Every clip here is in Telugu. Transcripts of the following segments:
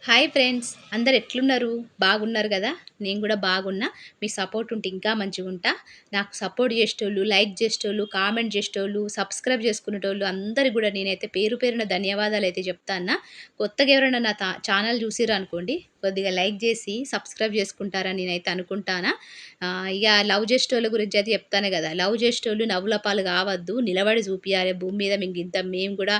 హాయ్ ఫ్రెండ్స్, అందరు ఎట్లున్నారు? బాగున్నారు గదా! నేను గూడా బాగున్నా. మీ సపోర్ట్ ఉంటే ఇంకా మంచిగుంటా. నాకు సపోర్ట్ జేసేటోళ్ళు, లైక్ జేసేటోళ్ళు, కామెంట్ జేసేటోళ్ళు, సబ్స్క్రైబ్ జేసుకునేటోళ్ళు అందరికి గూడా నేనైతే పేరు పేరున ధన్యవాదాలైతే జెప్తాన్నా. కొత్తగా ఎవరైనా నా ఛానల్ జూసిర్రనుకోండి, కొద్దిగా లైక్ జేసి సబ్స్క్రైబ్ జేసుకుంటారని నేనైతే అనుకుంటానా. ఇగ లవ్ జేసేటోళ్ళ గురించయితే జెప్తాను గదా! లవ్ జేసేటోళ్ళు నవ్వుల పాలు గావద్దు. నిలబడి జూపియాలే భూమి మీద మేము గూడా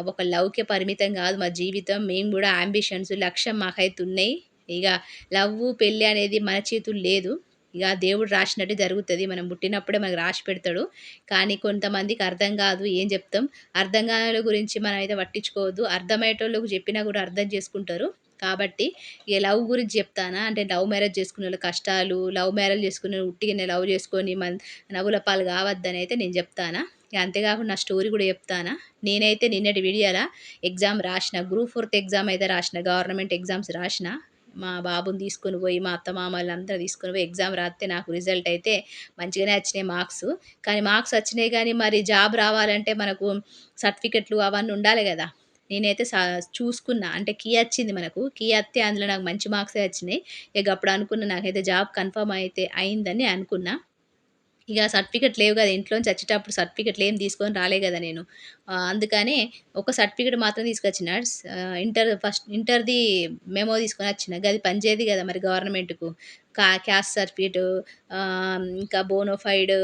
ఒక లవ్‌కే పరిమితం గాదు మా జీవితం. మేము గూడా యాంబిషన్స్, లక్ష్యం మాకైతున్నయి. ఇగ లవ్వు, పెళ్లి అనేది మన చేతుల్లో లేదు. ఇగ దేవుడు రాసినట్టు జరుగుతది. మనం పుట్టినప్పుడే మనకు రాసి పెడతాడు. కానీ కొంతమందికి అర్థం గాదు. ఏం జెప్తాం? అర్థం గానోళ్ళ గురించి మనమైతే పట్టించుకోవద్దు. అర్థమయ్యేటోళ్ళకి చెప్పినా గూడా అర్థం చేసుకుంటారు. కాబట్టి ఈ లవ్ గురించి జెప్తానా? అంటే లవ్ మ్యారేజ్ చేసుకున్నోళ్ళ కష్టాలు, లవ్ మ్యారేజ్ చేసుకున్నోళ్ళు ఉట్టిగనే లవ్ చేసుకొని నవ్వుల పాలు గావద్దనైతే నేను జెప్తానా? ఇగ అంతేగాకుండా నా స్టోరీ గూడా జెప్తానా? నేనైతే నిన్నటి విడియాల ఎగ్జామ్ రాసిన. గ్రూప్ ఫోర్త్ ఎగ్జామ్ అయితే రాసిన. గవర్నమెంట్ ఎగ్జామ్స్ రాసిన. మా బాబుని తీసుకొని పోయి, మా అత్తమామలందరూ తీసుకొని పోయి ఎగ్జామ్ రాత్తే నాకు రిజల్ట్ అయితే మంచిగానే వచ్చినాయి మార్క్స్. కానీ మార్క్స్ వచ్చినాయి గానీ, మరి జాబ్ రావాలంటే మనకు సర్టిఫికెట్లు అవన్నీ ఉండాలి గదా! నేనైతే చూసుకున్నా. అంటే కీ వచ్చింది మనకు. కీ అత్తే అందులో నాకు మంచి మార్క్సే వచ్చినాయి. ఇగ అప్పుడు అనుకున్నా నాకైతే జాబ్ కన్ఫర్మ్ అయితే అయిందని అనుకున్నా. ఇక సర్టిఫికేట్ లేవు గదా! ఇంట్లోంచి వచ్చేటప్పుడు సర్టిఫికేట్లు ఏం తీసుకొని రాలే గదా నేను. అందుకని ఒక సర్టిఫికేట్ మాత్రం తీసుకొచ్చిన. ఇంటర్‌ది మెమో తీసుకొనొచ్చిన. గది పనిచేయదు గదా! మరి గవర్నమెంట్‌కు. క్యాస్ట్ సర్టిఫికేటు, ఇంకా బోనోఫైడ్,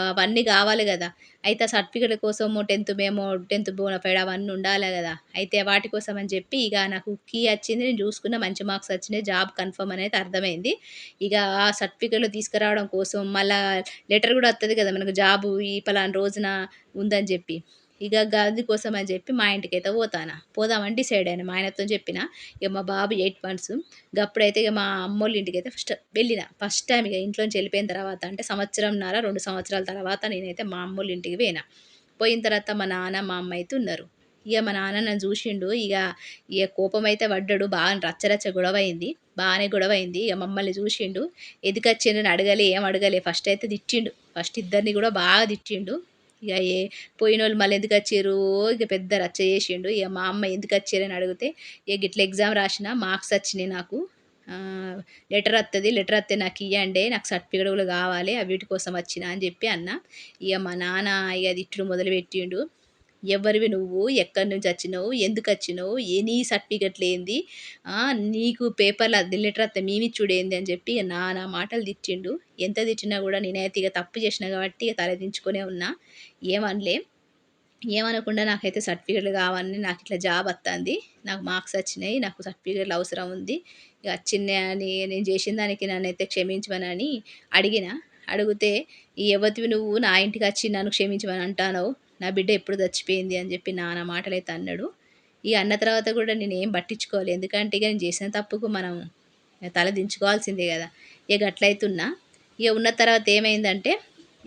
అవన్నీ గావాలి గదా! అయితే ఆ సర్టిఫికేట్‌ల కోసము 10థ్ మెమో, 10థ్ బోనోఫైడ్ అవన్నీ ఉండాలే గదా! అయితే వాటి కోసం అని చెప్పి ఇగ నాకు కీ వచ్చింది. నేను జూసుకున్న మంచి మార్క్స్ వచ్చినాయి. జాబ్ కన్ఫర్మ్ అనేది అర్థమైంది. ఇగ ఆ సర్టిఫికేట్‌లు తీసుకురావడం కోసం మళ్ళా లెటర్ గూడా వత్తది గదా! మనకు జాబు ఈ పలానా రోజున ఉందని జెప్పి. ఇగ గది కోసం అని జెప్పి మా ఇంటికైతే పోతాన్నా. పోదామని డిసైడ్ అయినా. మా ఆయనతోని చెప్పిన. ఇగ మా బాబు 8 మంత్స్. గప్పుడైతే ఇగ మా అమ్మోళ్ళ ఇంటికైతే వెళ్ళిన. ఫస్ట్ టైమ్ ఇగ ఇంట్లోంచి వెళ్ళిపోయిన తర్వాత అంటే సంవత్సరంన్నర, 2 సంవత్సరాల తర్వాత నేనైతే మా అమ్మోళ్ళ ఇంటికి పోయిన. పోయిన తర్వాత మా నాన్న, మా అమ్మ అయితే ఉన్నారు. ఇగ మా నాన్న నన్ను జూషిండు. ఇగ కోపమైతే పడ్డాడు. బాగా రచ్చ రచ్చ గొడవయింది. బానే గొడవయింది. ఇగ మమ్మల్ని జూషిండు. ఎందుకొచ్చిండ్రని అడగలే, ఏం అడగలే. ఫస్ట్ అయితే తిట్టిండు. ఫస్ట్ ఇద్దరిని గూడా బాగా తిట్టిండు. ఇగ పోయినోళ్ళు మళ్ళెందుకొచ్చిర్రు ఇగ పెద్ద రచ్చ చేసిండు. ఇగ మా అమ్మ ఎందుకొచ్చిర్రని అడిగితే, ఇగ గిట్ల ఎగ్జామ్ రాసిన మార్క్స్ వచ్చినియి నాకు. లెటర్ వత్తది. లెటర్ వత్తే నాకియ్యండే. నాకు సర్టిఫికేట్ గూడా కావాలి. వీటి కోసం వచ్చిన అని చెప్పి అన్నా. ఇగ మా నాన్న ఇగ తిట్టుడు మొదలుపెట్టిండు. "ఎవ్వరివి నువ్వు? ఎక్కడి నుంచి వచ్చినవు? ఎందుకొచ్చినవు? నీ సర్టిఫికేట్‌లేంది? నీకు పేపర్‌ల లెటర్ వత్తే మేమిచ్చుడేంది?" అని చెప్పి ఇగ నానా మాటలు తిట్టిండు. ఎంత తిట్టినా గూడా నేనైతే ఇగ తప్పు చేసినా కాబట్టి ఇగ తలదించుకునే ఉన్నా. ఏమనలే. ఏమనకుండా నాకైతే సర్టిఫికేట్‌లు కావాలి. నాకిట్లా జాబ్ వత్తాంది. నాకు మార్క్స్ వచ్చినాయి. నాకు సర్టిఫికేట్‌లు అవసరం ఉంది. ఇగ వచ్చిందే అని నేను చేసిన దానికి నన్నైతే క్షమించమనని అడిగిన. అడిగితే "ఎవతివి నువ్వు నా ఇంటికొచ్చి నన్ను క్షమించమని అంటానవు? నా బిడ్డ ఎప్పుడు చచ్చిపోయింది" అని చెప్పి నానా మాటలైతే అన్నాడు. ఇగ అన్న తర్వాత కూడా నేనేం పట్టించుకోలే. ఎందుకంటే ఇగ నేను చేసిన తప్పుకు మనం తల దించుకోవాల్సిందే గదా! ఇగ గట్లయితున్నా. ఇగ ఉన్న తర్వాత ఏమైందంటే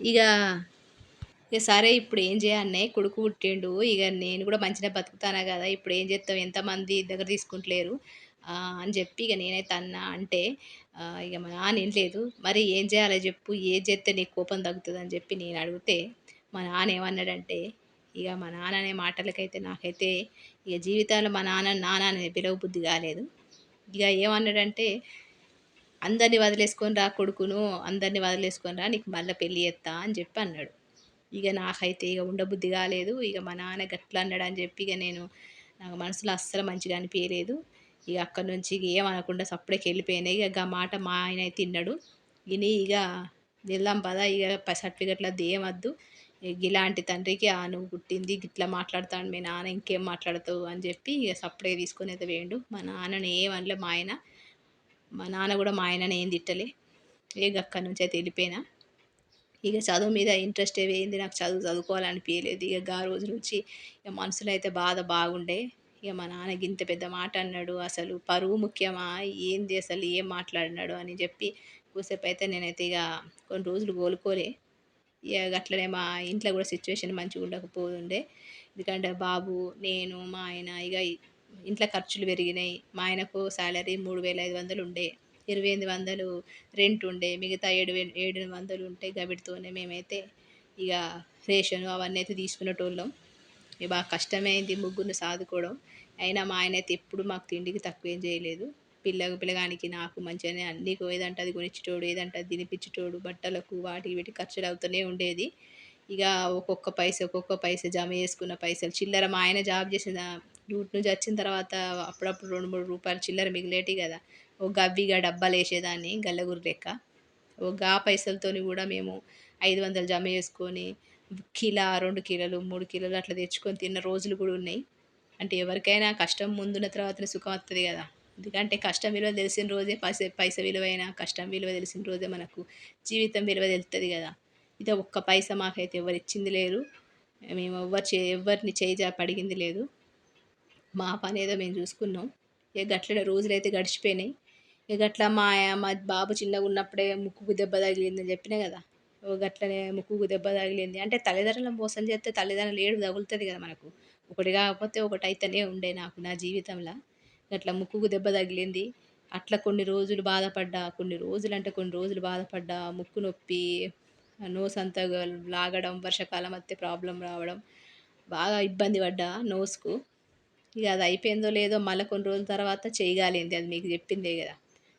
ఇగ ఇగ సరే ఇప్పుడేం జేయన్నే కొడుకు పుట్టిండు. ఇగ నేను గూడా మంచిగనే బతుకుతానా గదా! ఇప్పుడేం జేత్తాం ఎంతమంది దగ్గర తీసుకుంటలేరు. అని జెప్పి ఇగ నేనైతే అన్నా. అంటే ఇగ మా నాన్న ఇనలేదు. మరి ఏం జేయాలో జెప్పు? ఏది జేత్తే నీకు కోపం తగ్గుతదని జెప్పి నేనడిగితే, మా నాన్న ఏమన్నాడంటే, ఇగ మా నాన్న అనే మాటలకైతే నాకైతే ఇగ జీవితంలో మా నాన్నని నాన్న అని పిలవబుద్ధి గాలేదు. ఇగ ఏమన్నాడంటే, "అందరిని వదిలేసుకొని రా కొడుకును, అందరిని వదిలేసుకొని రా నీకు మళ్ళా పెళ్లి జేత్తా" అని జెప్పి అన్నాడు. ఇగ నాకైతే ఇగ ఉండబుద్ధి గాలేదు. ఇగ మా నాన్న గట్లా అన్నాడని జెప్పి ఇగ నాకు మనసులో అస్సలు మంచిగా అనిపియలేదు. ఇగ అక్కడి నుంచి ఇగ ఏమనకుండా సప్పుడేక ఎళ్ళిపోయినా. ఇగ గా మాట మా ఆయనైతే ఇన్నడు. ఇని ఇగ వెళ్దాం పదా ఇగ సర్టిఫికేట్‌లద్దు ఏమద్దు. గిలాంటి తండ్రికి నువ్వు పుట్టింది గిట్లా మాట్లాడతాండు మీ నాన్న ఇంకేం మాట్లాడతావు అని జెప్పి ఇగ సప్పుడేక తీసుకొనైతే పోయిండు. మా నాన్నని ఏమనలే మా ఆయన. మా నాన్న గూడా మా ఆయనని ఏం తిట్టలే. ఇగ అక్కడి నుంచయితే ఎళ్ళిపోయినా. ఇగ చదువు మీద ఇంట్రెస్టే పోయింది. నాకు చదువుకోవాలనిపియలేదు. ఇగ గా రోజు నుంచి ఇగ మనసులో అయితే బాధ బాగుండే. ఇగ మా నాన్న గింత పెద్ద మాట అన్నాడు. అసలు పరువు ముఖ్యమా? ఏంది అసలు ఏం మాట్లాడినాడు అని జెప్పి కూసేపయితే నేనైతే ఇగ కొన్ని రోజులు కోలుకోలే. ఇగ గట్లనే మా ఇంట్లో గూడా సిట్యుయేషన్ మంచిగుండకపోతుండే. ఎందుకంటే బాబు, నేను, మా ఆయన ఇగ ఇంట్లో ఖర్చులు పెరిగినాయి. మా ఆయనకు సాలరీ 3,500 ఉండే. 2,800 రెంట్ ఉండే. మిగతా 7,800 ఉంటే గవిటితోనే మేమైతే ఇగ రేషను అవన్నీ అయితే తీసుకునేటోళ్ళం. ఇగ బాగా కష్టమైంది ముగ్గురిని సాదుకోవడం. అయినా మా ఆయనైతే ఎప్పుడు మాకు తిండికి తక్కువేం చేయలేదు. పిల్లగానికి నాకు మంచిగానే అన్నీ ఏదంటే అది కొనిచ్చేటోడు, ఏదంటే అది తినిపిచ్చేటోడు, బట్టలకు వాటికి వీటికి ఖర్చులవుతూనే ఉండేది. ఇక ఒక్కొక్క పైస జమ చేసుకున్న పైసలు చిల్లర మా ఆయన జాబ్ చేసిన డ్యూటీ నుంచి వచ్చిన తర్వాత అప్పుడప్పుడు 2, 3 రూపాయలు చిల్లర మిగిలేటివి కదా! గవ్విగా డబ్బాలేసేదాన్ని గల్లగుర్రు లెక్క. గా పైసలతోని గూడా మేము 500 జమ చేసుకొని కిలా, 2 కిలోలు, 3 కిలోలు అట్లా తెచ్చుకొని తిన్న రోజులు గూడా ఉన్నాయి. అంటే ఎవరికైనా కష్టం ముందున్న తర్వాతనే సుఖం వత్తది గదా! ఎందుకంటే కష్టం విలువ తెలిసిన రోజే పైస విలువైన, కష్టం విలువ తెలిసిన రోజే మనకు జీవితం విలువ తెలుత్తది గదా! ఇది ఒక్క పైసా మాకైతే ఎవ్వరిచ్చింది లేదు. మేము ఎవ్వరిని చేయి జాపి అడిగింది లేదు. మా పనేదో మేము చూసుకున్నాం. ఇక గట్లనే రోజులైతే గడిచిపోయినాయి. ఇక గట్లా మా బాబు చిన్నగున్నప్పుడే ముక్కుకు దెబ్బ తగిలిందని చెప్పినా గదా! గట్లనే ముక్కుకు దెబ్బ తగిలింది. అంటే తల్లిదండ్రులను మోసం చేస్తే తల్లిదండ్రుల ఏడుపు తగులుతది గదా మనకు. ఒకటి కాకపోతే ఒకటైతేనే ఉండే నాకు నా జీవితంల. గట్లా ముక్కుకు దెబ్బ తగిలింది. అట్లా కొన్ని రోజులు బాధపడ్డా. కొన్ని రోజులు బాధపడ్డా. ముక్కు నొప్పి, నోసంతా లాగడం, వర్షాకాలం వస్తే ప్రాబ్లమ్ రావడం. బాగా ఇబ్బంది పడ్డా నోస్‌కు. ఇక అది అయిపోయిందో లేదో మళ్ళా కొన్ని రోజుల తర్వాత చెయ్యి కాలింది. అది మీకు చెప్పిందే గదా!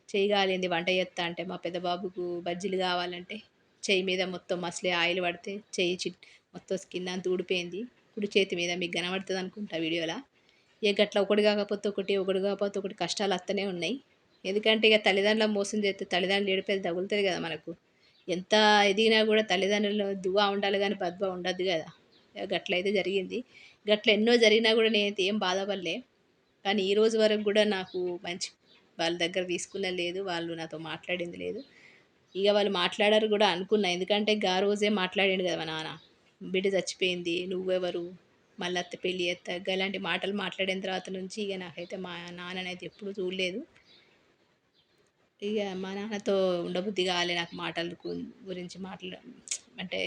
చెయ్యి కాలింది వంట చేత్తా అంటే మా పెద్ద బాబుకు బజ్జీలు కావాలంటే చెయ్యి మీద మొత్తం మసలి ఆయిల్ పడితే చెయ్యి మొత్తం స్కిన్ అంతా ఊడిపోయింది. కుడి చేతి మీద మీకు కనబడుతది అనుకుంటా వీడియోలా. ఇక గట్లా ఒకటి కాకపోతే ఒకటి, ఒకటి కాకపోతే ఒకటి కష్టాలు వత్తనే ఉన్నాయి. ఎందుకంటే ఇక తల్లిదండ్రులను మోసం చేస్తే తల్లిదండ్రుల ఏడుపేది తగులుతది కదా మనకు. ఎంత ఎదిగినా కూడా తల్లిదండ్రులు దువా ఉండాలి గానీ బద్వా ఉండద్దు గదా! గట్లయితే జరిగింది. గట్ల ఎన్నో జరిగినా గూడా నేనైతే ఏం బాధపడలే. కానీ ఈ రోజు వరకు గూడా నాకు మంచి వాళ్ళ దగ్గర తీసుకున్నది లేదు. వాళ్ళు నాతో మాట్లాడింది లేదు. ఇగ వాళ్ళు మాట్లాడరు గూడా అనుకున్నా. ఎందుకంటే రోజే మాట్లాడిండు గదా మా నాన్న. బిడ్డ చచ్చిపోయింది. నువ్వెవరు? మళ్ళత్తే పెళ్లి చేత్తా. గలాంటి మాటలు మాట్లాడిన తర్వాత నుంచి ఇగ నాకైతే మా నాన్ననైతే ఎప్పుడు చూడలేదు. ఇగ మా నాన్నతో ఉండబుద్ధి కాలే నాకు మాటలు గురించి అంటే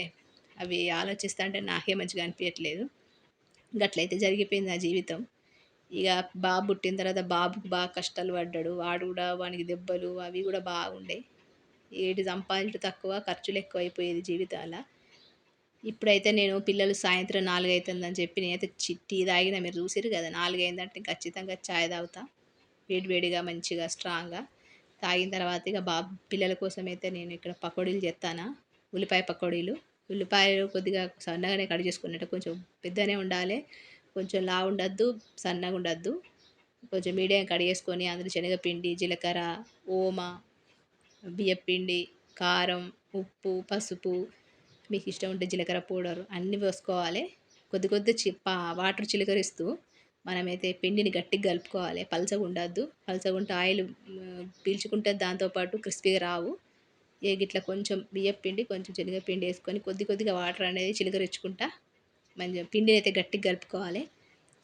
అవి ఆలోచిస్తాంటే నాకే మంచిగా అనిపియట్లేదు. గట్లయితే జరిగిపోయింది నా జీవితం. ఇగ బాబు పుట్టిన తర్వాత బాబుకి బాగా కష్టాలు పడ్డాడు. వాడు గూడా వానికి దెబ్బలు అవి గూడా బాగుండే. ఏటి సంపాదించుడు తక్కువ, ఖర్చులెక్కువైపోయేది జీవితాల. ఇప్పుడైతే నేను పిల్లలు సాయంత్రం 4 అయితుందని చెప్పి నేనైతే టీ తాగిన మీరు చూసిర్రు గదా! 4 అయిందంటే ఖచ్చితంగా చాయ్ తాగుతా. వేడి వేడిగా మంచిగా స్ట్రాంగ్‌గా. తాగిన తర్వాత ఇక పిల్లల కోసమైతే నేను ఇక్కడ పకోడీలు చేత్తానా. ఉల్లిపాయ పకోడీలు. ఉల్లిపాయలు కొద్దిగా సన్నగానే కట్ చేసుకున్నట్టు కొంచెం పెద్దగానే ఉండాలే. కొంచెం లావుండొద్దు, సన్నగుండొద్దు. కొంచెం మీడియం కడిగేసుకొని అందులో శనగపిండి, జీలకర్ర, ఓమ, బియ్యపిండి, కారం, ఉప్పు, పసుపు, మీకిష్టం ఉంటే జీలకర్ర పౌడరు అన్నీ పోసుకోవాలి. కొద్ది కొద్ది వాటర్ చిలకరిస్తూ మనమైతే పిండిని గట్టిగా కలుపుకోవాలి. పలచగుండద్దు. పలచగుంటే ఆయిల్ పీల్చుకుంటది దాంతో పాటు క్రిస్పీగా రావు. గిట్ల కొంచెం బియ్యపిండి, కొంచెం శనగపిండి ఏసుకొని కొద్ది కొద్దిగా వాటర్ అనేది చిలకరించుకుంటా మంచిగా పిండినైతే గట్టిగా కలుపుకోవాలి.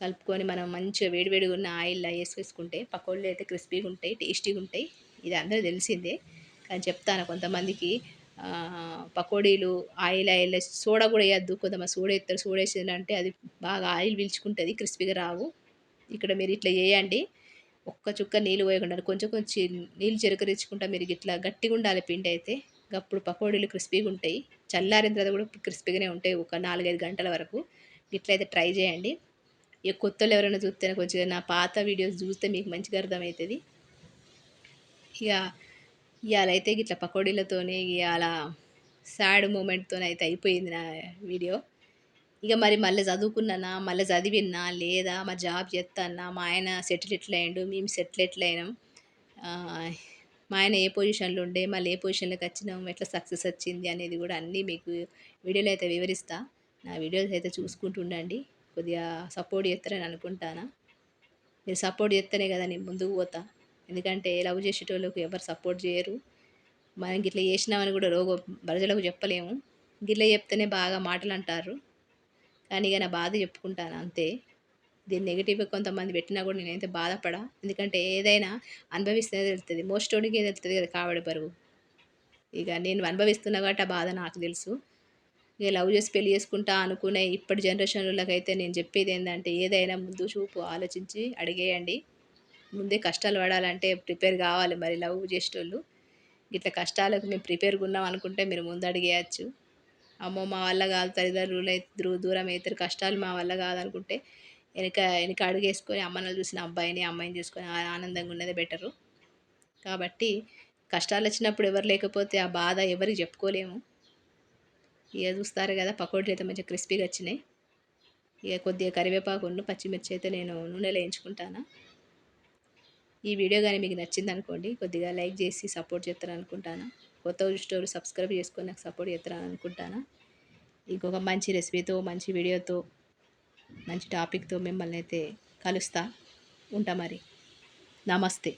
కలుపుకొని మనం మంచిగా వేడి వేడిగా ఉన్న ఆయిల్‌లో ఏసేసుకుంటే పకోడీలు అయితే క్రిస్పీగుంటాయి, టేస్టీగుంటాయి. ఇది అందరికి తెలిసిందే. కానీ చెప్తాను కొంతమందికి పకోడీలు ఆయిల్ సోడా గూడా ఎయద్దు. కొంతమంది సోడా ఎత్తారు. సోడా ఏసిండ్రంటే అది బాగా ఆయిల్ పీల్చుకుంటది. క్రిస్పీగా రావు. ఇక్కడ మీరు ఇట్లా చేయండి. ఒక్క చుక్క నీళ్ళు పోయకుండా కొంచెం కొంచెం నీళ్ళు చిలకరించుకుంటా మీరు గిట్లా గట్టిగుండాలి పిండైతే. గప్పుడు పకోడీలు క్రిస్పీగుంటాయి. చల్లారిన తర్వాత కూడా క్రిస్పీగానే ఉంటాయి. ఒక 4, 5 గంటల వరకు. గిట్లయితే ట్రై చేయండి. ఇక కొత్తోళ్ళు ఎవరైనా చూత్తేనే కొంచెం నా పాత వీడియోస్ చూస్తే మీకు మంచిగా అర్థమైతది. ఇగ ఇయాలైతే గిట్ల పకోడీలతోనే ఇయాల సాడ్ మూమెంట్‌తోనైతే అయిపోయింది నా వీడియో. ఇక మరి మళ్ళీ చదువుకున్నానా, మళ్ళీ చదివిన్నా లేదా, మరి జాబ్ చేత్తాన్నా, మా ఆయన సెటిల్ ఎట్లయిండు, మేము సెటిల్ ఎట్లయినాం, ఆహ్, మా ఆయన ఏ పొజిషన్‌లో ఉండే, మళ్ళీ ఏ పొజిషన్‌లోకి వచ్చినాం, ఎట్లా సక్సెస్ వచ్చింది అనేది కూడా అన్నీ మీకు వీడియోలో అయితే వివరిస్తా. నా వీడియోస్ అయితే చూసుకుంటూ ఉండండి. కొద్దిగా సపోర్ట్ చేస్తారని అనుకుంటానా. మీరు సపోర్ట్ చేస్తేనే కదా నేను ముందుకు పోతా. ఎందుకంటే లవ్ చేసేటోళ్ళకి ఎవరు సపోర్ట్ చేయరు. మనం గిట్ల చేసినామని కూడా ప్రజలకు చెప్పలేము. గిట్ల చెప్తేనే బాగా మాటలంటారు. కానీ ఇక నా బాధ చెప్పుకుంటాను అంతే. దీన్ని నెగెటివ్‌గా కొంతమంది పెట్టినా కూడా నేనైతే బాధపడా. ఎందుకంటే ఏదైనా అనుభవిస్తేనే తెలుస్తది. మోసేటోనికే తెలుస్తది కదా కావడి బరువు. ఇక నేను అనుభవిస్తున్నా కాబట్టి ఆ బాధ నాకు తెలుసు. ఇక లవ్ చేసి పెళ్లి చేసుకుంటా అనుకునే ఇప్పటి జనరేషన్‌లోళ్ళకైతే నేను చెప్పేదేందంటే ఏదైనా ముందు చూపు ఆలోచించి అడిగేయండి. ముందే కష్టాలు పడాలంటే ప్రిపేర్ కావాలి మరి లవ్ చేసేటోళ్ళు. గిట్ల కష్టాలకు మేము ప్రిపేర్‌గా ఉన్నాం అనుకుంటే మీరు ముందు అడిగేయచ్చు. అమ్మో! మా వల్ల కాదు తల్లిదండ్రులు దూరం అయితారు కష్టాలు మా వల్ల కాదనుకుంటే వెనక అడుగేసుకొని అమ్మని చూసిన అబ్బాయిని, అమ్మాయిని చూసుకొని ఆనందంగా ఉన్నదే బెటరు. కాబట్టి కష్టాలొచ్చినప్పుడు ఎవరు లేకపోతే ఆ బాధ ఎవరికీ చెప్పుకోలేము. ఇగ చూస్తారు గదా! పకోడీలయితే మంచిగా క్రిస్పీగా వచ్చినాయి. ఇగ కొద్దిగా కరివేపాకును, పచ్చిమిర్చి అయితే నేను నూనెలో ఏయించుకుంటాను. ఈ వీడియో గాని మీకు నచ్చిందనుకోండి, కొద్దిగా లైక్ చేసి సపోర్ట్ చేస్తారనుకుంటాను. కొత్తగా చూసేటోళ్ళు సబ్స్క్రైబ్ చేసుకొని నాకు సపోర్ట్ చేస్తారని అనుకుంటాను. ఇంకొక మంచి రెసిపీతో, మంచి వీడియోతో, మంచి టాపిక్‌తో మిమ్మల్నయితే కలుస్తా. ఉంటా మరి. నమస్తే.